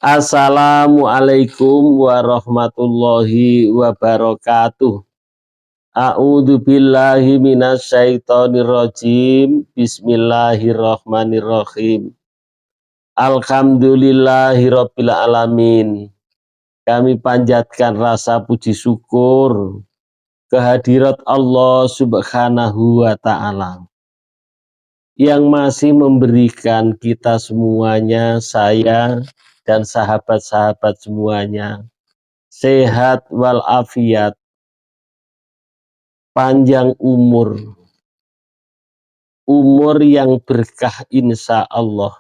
Assalamualaikum warahmatullahi wabarakatuh. A'udzu billahi minasyaitonir rajim. Bismillahirrahmanirrahim. Alhamdulillahirabbil alamin. Kami panjatkan rasa puji syukur kehadirat Allah Subhanahu wa taala yang masih memberikan kita semuanya, saya dan sahabat-sahabat semuanya, sehat walafiat, panjang umur yang berkah insya Allah.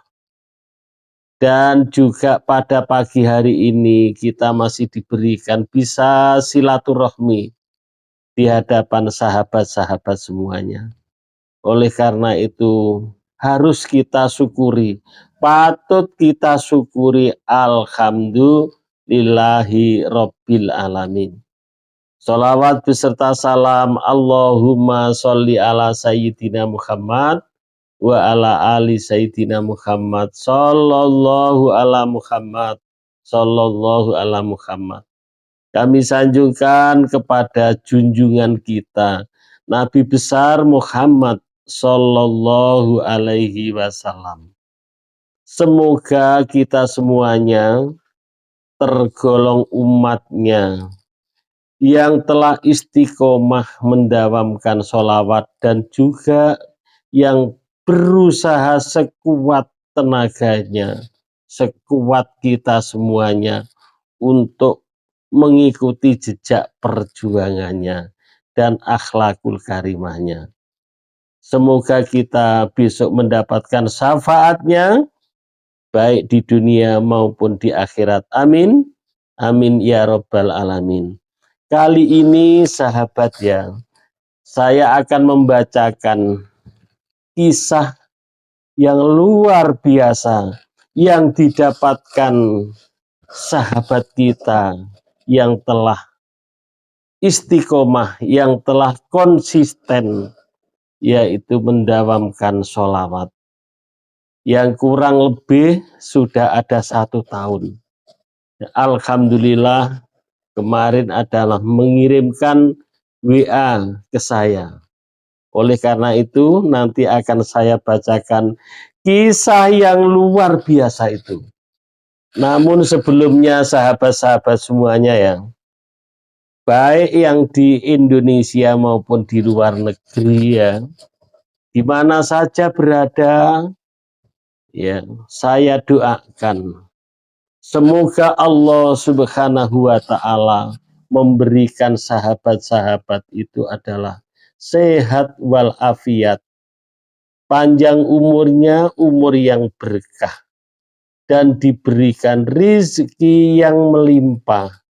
Dan juga pada pagi hari ini kita masih diberikan bisa silaturahmi di hadapan sahabat-sahabat semuanya. Oleh karena itu harus kita syukuri, patut kita syukuri. Alhamdulillahi Rabbil Alamin. Salawat beserta salam Allahumma sholli ala Sayyidina Muhammad wa ala ali Sayyidina Muhammad sallallahu ala Muhammad sallallahu ala Muhammad. Kami sanjungkan kepada junjungan kita Nabi besar Muhammad sallallahu alaihi wasallam. Semoga kita semuanya tergolong umatnya yang telah istiqomah mendawamkan sholawat dan juga yang berusaha sekuat tenaganya, sekuat kita semuanya untuk mengikuti jejak perjuangannya dan akhlakul karimahnya. Semoga kita besok mendapatkan syafaatnya baik di dunia maupun di akhirat. Amin. Amin ya rabbal alamin. Kali ini sahabat ya, saya akan membacakan kisah yang luar biasa yang didapatkan sahabat kita yang telah istiqomah, yang telah konsisten, yaitu mendawamkan sholawat yang kurang lebih sudah ada 1 tahun. Alhamdulillah kemarin adalah mengirimkan WA ke saya. Oleh karena itu nanti akan saya bacakan kisah yang luar biasa itu. Namun sebelumnya sahabat-sahabat semuanya ya, baik yang di Indonesia maupun di luar negeri ya, di mana saja berada ya, saya doakan semoga Allah Subhanahu wa taala memberikan sahabat-sahabat itu adalah sehat walafiat, panjang umurnya, umur yang berkah, dan diberikan rizki yang melimpah.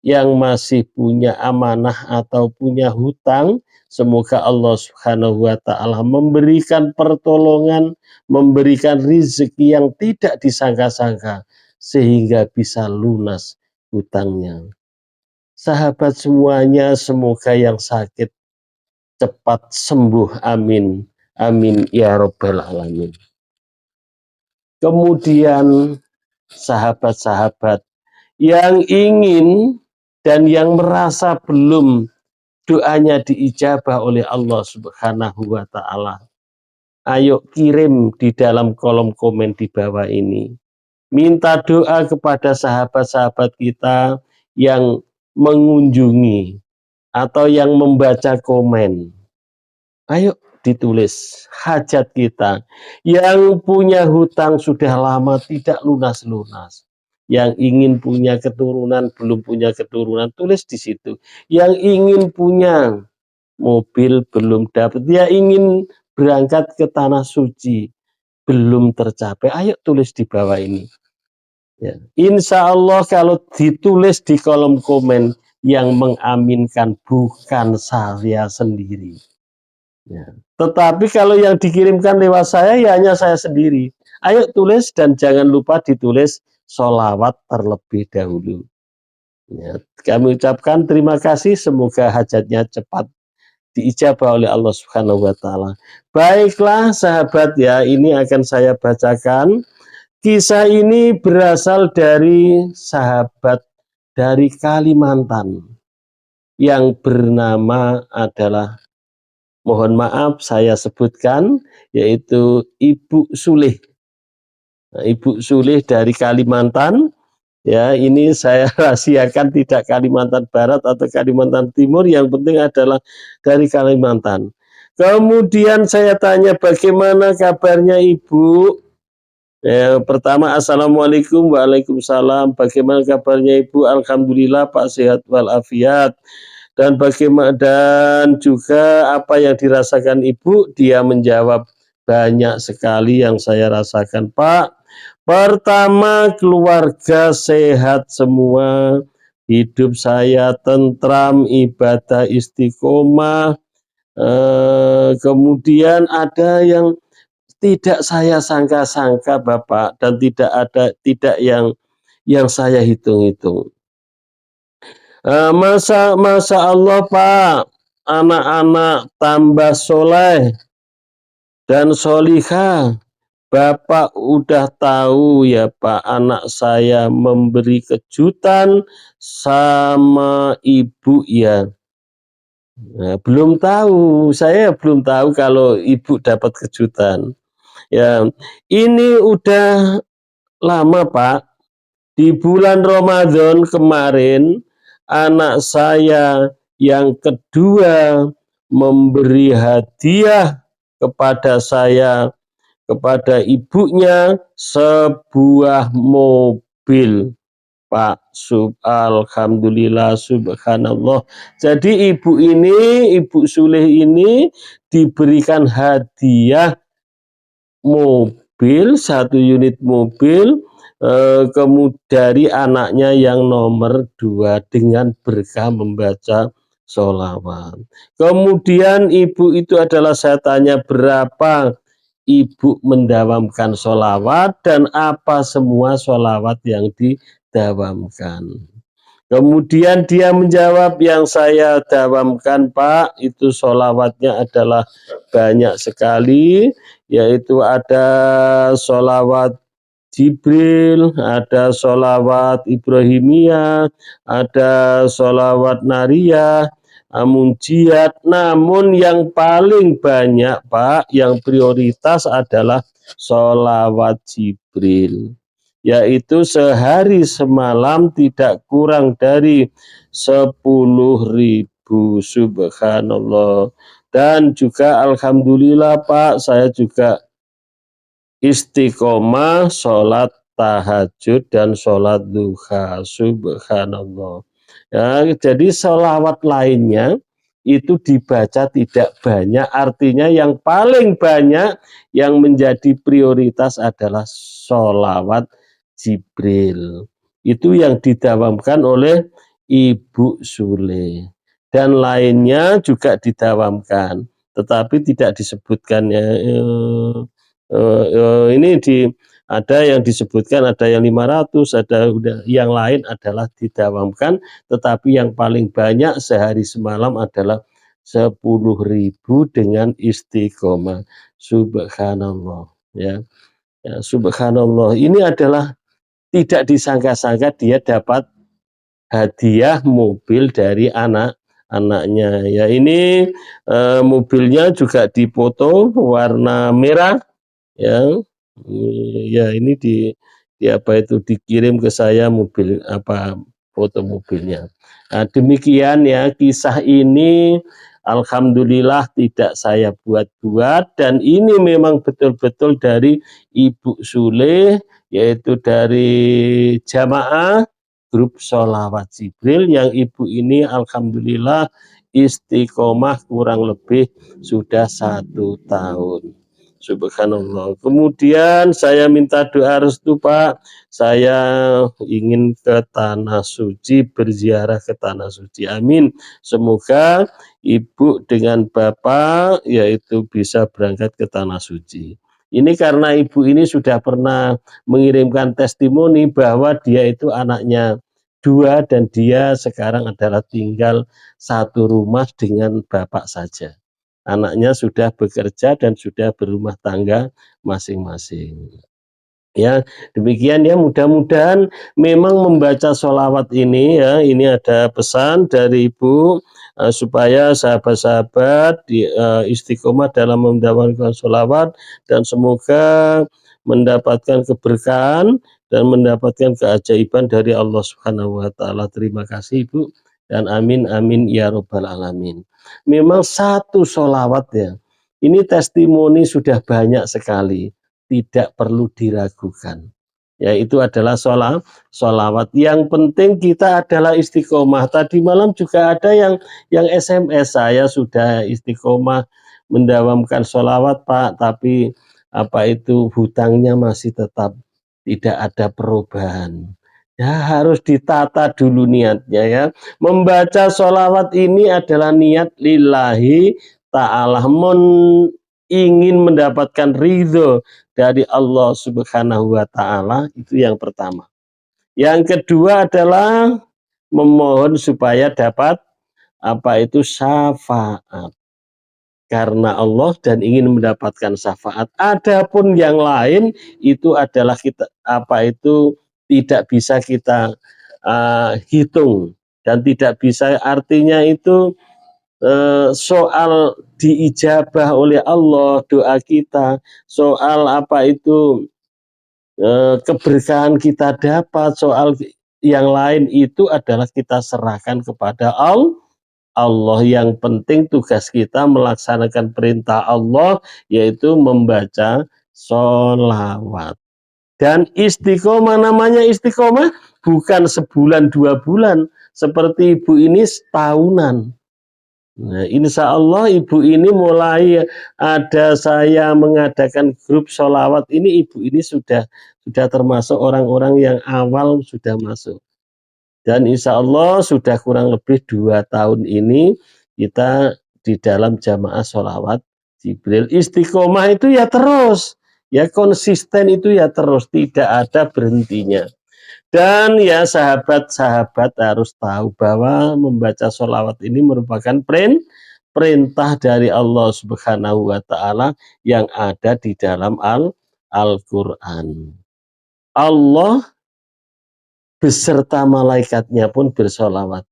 Yang masih punya amanah atau punya hutang, semoga Allah Subhanahu wa taala memberikan pertolongan, memberikan rezeki yang tidak disangka-sangka sehingga bisa lunas hutangnya. Sahabat semuanya, semoga yang sakit cepat sembuh. Amin. Amin ya rabbal alamin. Kemudian sahabat-sahabat yang ingin dan yang merasa belum doanya diijabah oleh Allah Subhanahu wa taala, ayo kirim di dalam kolom komen di bawah ini. Minta doa kepada sahabat-sahabat kita yang mengunjungi atau yang membaca komen. Ayo ditulis hajat kita. Yang punya hutang sudah lama tidak lunas-lunas. Yang ingin punya keturunan, belum punya keturunan, tulis di situ. Yang ingin punya mobil, belum dapat. Dia ingin berangkat ke tanah suci, belum tercapai. Ayo tulis di bawah ini. Ya. Insya Allah kalau ditulis di kolom komen, yang mengaminkan bukan saya sendiri. Ya. Tetapi kalau yang dikirimkan lewat saya, ya hanya saya sendiri. Ayo tulis dan jangan lupa ditulis sholawat terlebih dahulu. Ya, kami ucapkan terima kasih, semoga hajatnya cepat diijabah oleh Allah Subhanahu wa taala. Baiklah sahabat ya, ini akan saya bacakan Kisah ini berasal dari sahabat dari Kalimantan yang bernama adalah, mohon maaf saya sebutkan, yaitu Ibu Sulih. Nah, Ibu Sulih dari Kalimantan, ya ini saya rahasiakan tidak Kalimantan Barat atau Kalimantan Timur, yang penting adalah dari Kalimantan. Kemudian saya tanya, bagaimana kabarnya Ibu? Ya, pertama, assalamualaikum. Waalaikumsalam. Bagaimana kabarnya Ibu? Alhamdulillah Pak, sehat walafiat. Dan bagaimana, dan juga apa yang dirasakan Ibu? Dia menjawab, banyak sekali yang saya rasakan Pak. Pertama, keluarga sehat semua, hidup saya tentram, ibadah istiqomah. Kemudian ada yang tidak saya sangka-sangka Bapak, dan tidak yang saya hitung-hitung. Masa Allah Pak, anak-anak tambah soleh dan solihah. Bapak udah tahu ya Pak, anak saya memberi kejutan sama ibu ya. Nah, belum tahu, saya belum tahu kalau ibu dapat kejutan. Ya, ini udah lama Pak. Di bulan Ramadan kemarin, anak saya yang kedua memberi hadiah kepada saya, kepada ibunya, sebuah mobil. Pak, alhamdulillah, subhanallah. Jadi Ibu Sulih ini diberikan hadiah mobil, 1 unit mobil, kemudian dari anaknya yang nomor 2 dengan berkah membaca sholawat. Kemudian ibu itu adalah, saya tanya, berapa ibu mendawamkan sholawat dan apa semua sholawat yang didawamkan. Kemudian dia menjawab, yang saya dawamkan Pak, itu sholawatnya adalah banyak sekali, yaitu ada sholawat Jibril, ada sholawat Ibrahimiyah, ada sholawat Nariyah, Munjiat. Namun yang paling banyak Pak, yang prioritas adalah sholawat Jibril, yaitu sehari semalam tidak kurang dari 10.000. Subhanallah. Dan juga alhamdulillah Pak, saya juga istiqomah sholat tahajud dan sholat duha. Subhanallah. Ya, jadi sholawat lainnya itu dibaca tidak banyak, artinya yang paling banyak yang menjadi prioritas adalah sholawat Jibril. Itu yang didawamkan oleh Ibu Sule, dan lainnya juga didawamkan, tetapi tidak disebutkan ya. Ini ada yang disebutkan, ada yang 500, ada yang lain adalah didawamkan, tetapi yang paling banyak sehari semalam adalah 10.000 dengan istiqomah. Subhanallah, ya. Ya, subhanallah. Ini adalah tidak disangka-sangka dia dapat hadiah mobil dari anaknya. Ya, ini mobilnya juga dipoto warna merah. Ya, ya ini di apa itu, dikirim ke saya mobil, apa, foto mobilnya. Nah, demikian ya kisah ini, alhamdulillah tidak saya buat-buat, dan ini memang betul-betul dari Ibu Sule, yaitu dari jamaah grup sholawat Jibril, yang ibu ini alhamdulillah istiqomah kurang lebih sudah 1 tahun. Subhanallah. Kemudian saya minta doa restu Pak. Saya ingin ke Tanah Suci, berziarah ke Tanah Suci. Amin. Semoga Ibu dengan Bapak yaitu bisa berangkat ke Tanah Suci. Ini karena Ibu ini sudah pernah mengirimkan testimoni bahwa dia itu anaknya 2 dan dia sekarang adalah tinggal 1 rumah dengan Bapak saja. Anaknya sudah bekerja dan sudah berumah tangga masing-masing. Ya, demikian ya, mudah-mudahan memang membaca sholawat ini ya, ini ada pesan dari Ibu supaya sahabat-sahabat istiqomah dalam mendapatkan sholawat dan semoga mendapatkan keberkahan dan mendapatkan keajaiban dari Allah Subhanahu wa taala. Terima kasih Ibu dan amin amin ya robbal alamin. Memang satu sholawat ya. Ini testimoni sudah banyak sekali, tidak perlu diragukan. Ya, itu adalah sholawat. Yang penting kita adalah istiqomah. Tadi malam juga ada yang SMS, saya sudah istiqomah mendawamkan sholawat Pak, tapi apa itu hutangnya masih tetap tidak ada perubahan. Ya, harus ditata dulu niatnya ya. Membaca sholawat ini adalah niat lillahi ta'ala, ingin mendapatkan ridho dari Allah Subhanahu wa taala, itu yang pertama. Yang kedua adalah memohon supaya dapat apa itu syafaat karena Allah dan ingin mendapatkan syafaat. Adapun yang lain itu adalah kita apa itu tidak bisa kita hitung dan tidak bisa, artinya itu soal diijabah oleh Allah doa kita, soal apa itu keberkahan kita dapat, soal yang lain itu adalah kita serahkan kepada Allah. Yang penting tugas kita melaksanakan perintah Allah, yaitu membaca sholawat. Dan istiqomah, namanya istiqomah bukan sebulan 2 bulan, seperti ibu ini setahunan. Nah, insya Allah ibu ini mulai ada saya mengadakan grup sholawat ini, ibu ini sudah termasuk orang-orang yang awal sudah masuk. Dan insya Allah sudah kurang lebih 2 tahun ini kita di dalam jamaah sholawat Jibril. Istiqomah itu ya terus, ya konsisten itu ya terus, tidak ada berhentinya. Dan ya sahabat-sahabat harus tahu bahwa membaca sholawat ini merupakan perintah dari Allah Subhanahu wa taala yang ada di dalam Al-Qur'an. Allah beserta malaikatnya pun bersholawat.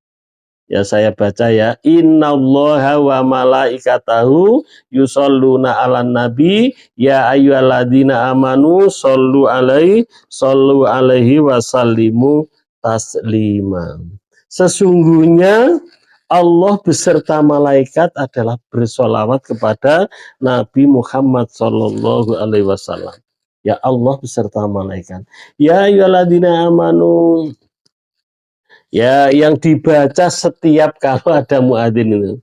Ya, saya baca ya, innallaha wa malaikatahu yusholluna 'alan nabi ya ayyuhalladzina amanu shollu alaihi wasallimu taslima. Sesungguhnya Allah beserta malaikat adalah bersolawat kepada Nabi Muhammad Shallallahu Alaihi Wasallam. Ya, Allah beserta malaikat. Ya ayyuhalladzina amanu, ya, yang dibaca setiap kalau ada muadzin itu.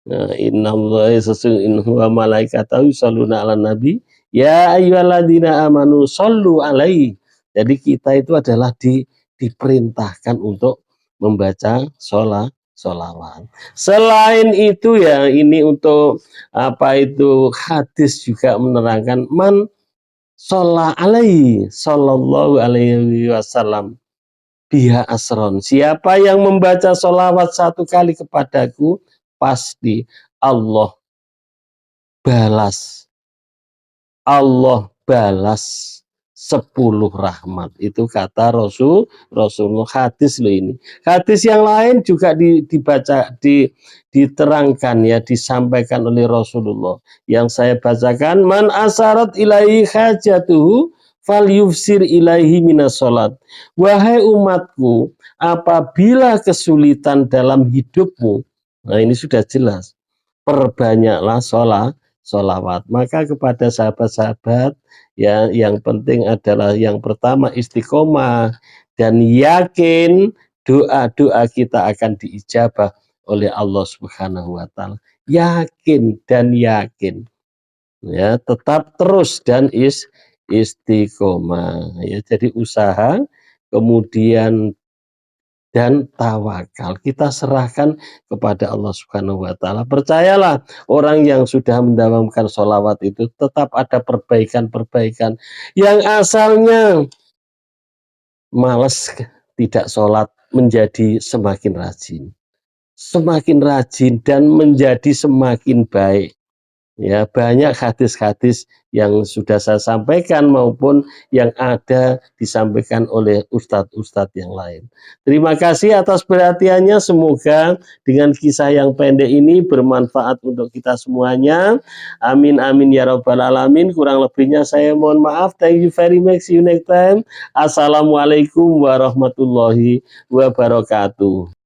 Nah, innallaha sesungguhnya wa malaikatahu yusholluna 'alan nabi ya ayyuhalladzina amanu shollu alaihi. Jadi kita itu adalah diperintahkan untuk membaca sholawat. Selain itu ya, ini untuk apa itu hadis juga menerangkan man sholla alaihi sallallahu alaihi wasallam biha asron. Siapa yang membaca sholawat 1 kali kepadaku, pasti Allah balas. Allah balas 10 rahmat. Itu kata Rasulullah, hadis loh ini. Hadis yang lain juga dibaca, diterangkan ya, disampaikan oleh Rasulullah. Yang saya bacakan, man asarat ilaihi hajatuhu fal yufsir ilaihi minas sholat. Wahai umatku, apabila kesulitan dalam hidupmu, nah ini sudah jelas, perbanyaklah sholawat. Maka kepada sahabat-sahabat ya, yang penting adalah yang pertama istiqomah dan yakin doa-doa kita akan diijabah oleh Allah Subhanahu wa taala. Yakin dan yakin. Ya, tetap terus dan istiqomah ya. Jadi usaha, kemudian dan tawakal. Kita serahkan kepada Allah Subhanahu wa taala. Percayalah, orang yang sudah mendawamkan sholawat itu tetap ada perbaikan-perbaikan. Yang asalnya malas tidak sholat menjadi semakin rajin. Semakin rajin dan menjadi semakin baik. Ya, banyak hadis-hadis yang sudah saya sampaikan maupun yang ada disampaikan oleh ustadz-ustadz yang lain. Terima kasih atas perhatiannya. Semoga dengan kisah yang pendek ini bermanfaat untuk kita semuanya. Amin amin ya rabbal alamin. Kurang lebihnya saya mohon maaf. Thank you very much. See you next time. Assalamualaikum warahmatullahi wabarakatuh.